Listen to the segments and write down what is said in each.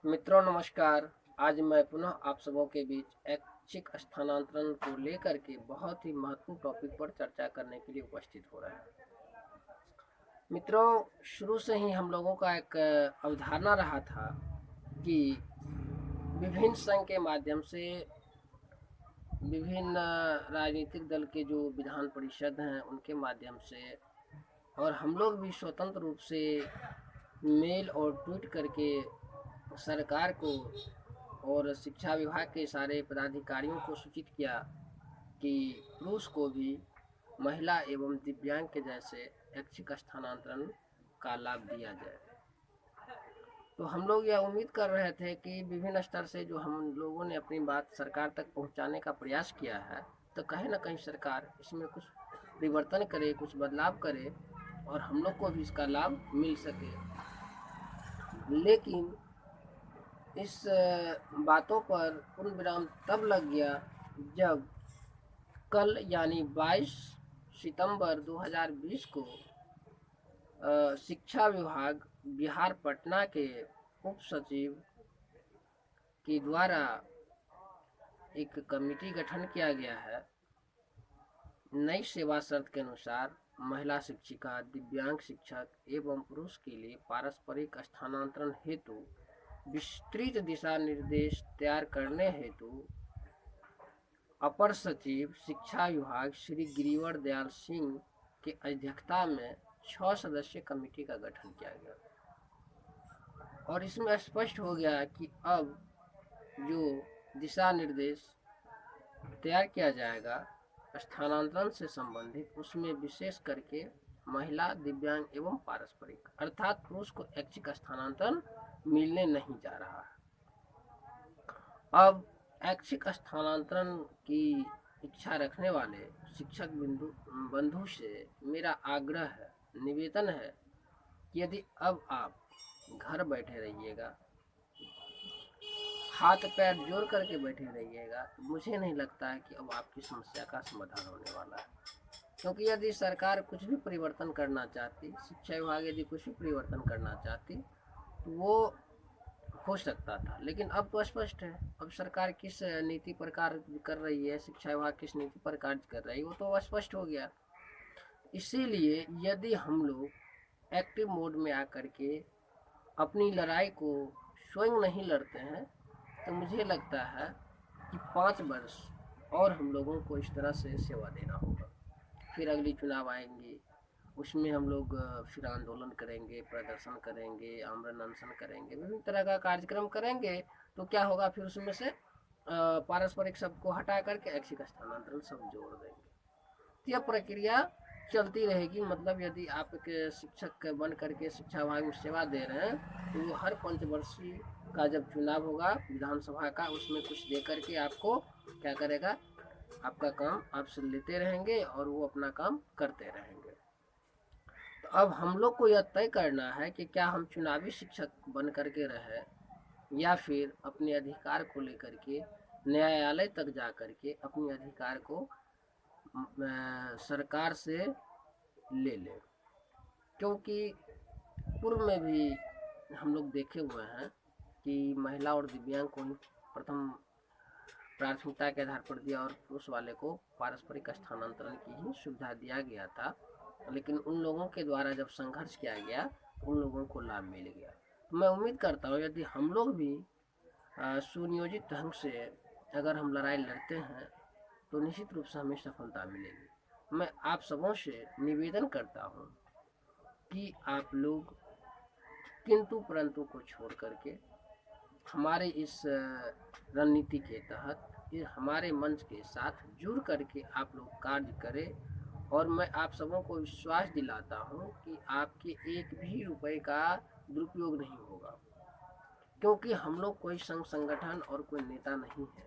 मित्रों नमस्कार। आज मैं पुनः आप सबों के बीच ऐच्छिक स्थानांतरण को लेकर के बहुत ही महत्वपूर्ण टॉपिक पर चर्चा करने के लिए उपस्थित हो रहे हैं। मित्रों, शुरू से ही हम लोगों का एक अवधारणा रहा था कि विभिन्न संघ के माध्यम से विभिन्न राजनीतिक दल के जो विधान परिषद हैं उनके माध्यम से और हम लोग भी स्वतंत्र रूप से मेल और ट्वीट करके सरकार को और शिक्षा विभाग के सारे पदाधिकारियों को सूचित किया कि पुरुष को भी महिला एवं दिव्यांग के जैसे ऐच्छिक स्थानांतरण का लाभ दिया जाए। तो हम लोग यह उम्मीद कर रहे थे कि विभिन्न स्तर से जो हम लोगों ने अपनी बात सरकार तक पहुंचाने का प्रयास किया है, तो कहीं ना कहीं सरकार इसमें कुछ परिवर्तन करे, कुछ बदलाव करे और हम लोग को भी इसका लाभ मिल सके। लेकिन इस बातों पर पूर्ण विराम तब लग गया जब कल यानी 22 सितंबर 2020 को शिक्षा विभाग बिहार पटना के उप सचिव के द्वारा एक कमेटी गठन किया गया है। नई सेवा शर्त के अनुसार महिला शिक्षिका, दिव्यांग शिक्षक एवं पुरुष के लिए पारस्परिक स्थानांतरण हेतु विस्तृत दिशा निर्देश तैयार करने हेतु अपर सचिव शिक्षा विभाग श्री गिरिवर दयाल सिंह की अध्यक्षता में 6 सदस्यीय कमेटी का गठन किया गया और इसमें स्पष्ट हो गया कि अब जो दिशा निर्देश तैयार किया जाएगा स्थानांतरण से संबंधित, उसमें विशेष करके महिला, दिव्यांग एवं पारस्परिक अर्थात पुरुष को ऐच्छिक स्थानांतरण मिलने नहीं जा रहा है। अब ऐच्छिक स्थानांतरण की इच्छा रखने वाले शिक्षक बंधु से मेरा आग्रह है, निवेदन है कि यदि अब आप घर बैठे रहिएगा, हाथ पैर जोड़ करके बैठे रहिएगा, तो मुझे नहीं लगता है कि अब आपकी समस्या का समाधान होने वाला है। क्योंकि यदि सरकार कुछ भी परिवर्तन करना चाहती, शिक्षा विभाग यदि कुछ भी परिवर्तन करना चाहती, तो वो हो सकता था। लेकिन अब तो स्पष्ट है, अब सरकार किस नीति पर कार्य कर रही है, शिक्षा विभाग किस नीति पर कार्य कर रही है, वो तो स्पष्ट हो गया। इसीलिए यदि हम लोग एक्टिव मोड में आकर के अपनी लड़ाई को स्वयं नहीं लड़ते हैं, तो मुझे लगता है कि 5 वर्ष और हम लोगों को इस तरह से सेवा देना होगा। फिर अगली चुनाव आएंगी, उसमें हम लोग फिर आंदोलन करेंगे, प्रदर्शन करेंगे, आमरण अनशन करेंगे, विभिन्न तरह का कार्यक्रम करेंगे। तो क्या होगा, फिर उसमें से पारस्परिक सबको हटा करके ऐच्छिक स्थानांतरण सब जोड़ देंगे। तो यह प्रक्रिया चलती रहेगी। मतलब यदि आप एक शिक्षक बन करके शिक्षा विभाग में सेवा दे रहे हैं, तो वो हर पंचवर्षीय का जब चुनाव होगा विधानसभा का, उसमें कुछ दे करके आपको क्या करेगा, आपका काम आपसे लेते रहेंगे और वो अपना काम करते रहेंगे। तो अब हम लोग को यह तय करना है कि क्या हम चुनावी शिक्षक बन करके रहे या फिर अपने अधिकार को लेकर के न्यायालय तक जा करके अपने अधिकार को सरकार से ले लें। क्योंकि पूर्व में भी हम लोग देखे हुए हैं कि महिला और दिव्यांग को प्रथम प्राथमिकता के आधार पर दिया और पुरुष वाले को पारस्परिक स्थानांतरण की ही सुविधा दिया गया था। लेकिन उन लोगों के द्वारा जब संघर्ष किया गया, उन लोगों को लाभ मिल गया। तो मैं उम्मीद करता हूँ यदि हम लोग भी सुनियोजित ढंग से अगर हम लड़ाई लड़ते हैं, तो निश्चित रूप से हमें सफलता मिलेगी। मैं आप सबों से निवेदन करता हूँ कि आप लोग किंतु परंतु को छोड़ करके हमारे इस रणनीति के तहत हमारे मंच के साथ जुड़ करके आप लोग कार्य करें। और मैं आप सबों को विश्वास दिलाता हूं कि आपके एक भी रुपए का दुरुपयोग नहीं होगा। क्योंकि हम लोग कोई संघ संगठन और कोई नेता नहीं है।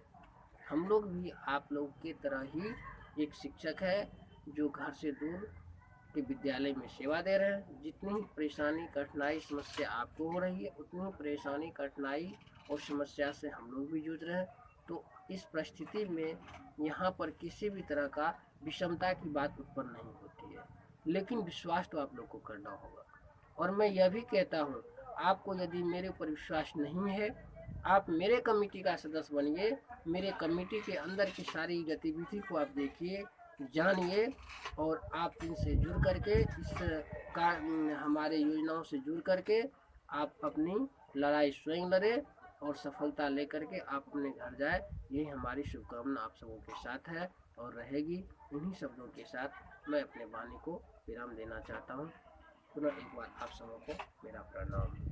हम लोग भी आप लोग की तरह ही एक शिक्षक है जो घर से दूर के विद्यालय में सेवा दे रहे हैं। जितनी परेशानी, कठिनाई, समस्या आपको हो रही है, उतनी परेशानी, कठिनाई और समस्या से हम लोग भी जूझ रहे हैं। तो इस परिस्थिति में यहाँ पर किसी भी तरह का विषमता की बात उत्पन्न नहीं होती है। लेकिन विश्वास तो आप लोग को करना होगा। और मैं यह भी कहता हूँ आपको यदि मेरे ऊपर विश्वास नहीं है, आप मेरे कमेटी का सदस्य बनिए, मेरे कमेटी के अंदर की सारी गतिविधि को आप देखिए, जानिए, और आप इनसे जुड़ करके हमारे योजनाओं से जुड़ करके आप अपनी लड़ाई स्वयं लड़े और सफलता लेकर के आप अपने घर जाए। यही हमारी शुभकामना आप सबों के साथ है और रहेगी। इन्हीं शब्दों के साथ मैं अपने वाणी को विराम देना चाहता हूँ। पुनः एक बार आप सबों को मेरा प्रणाम।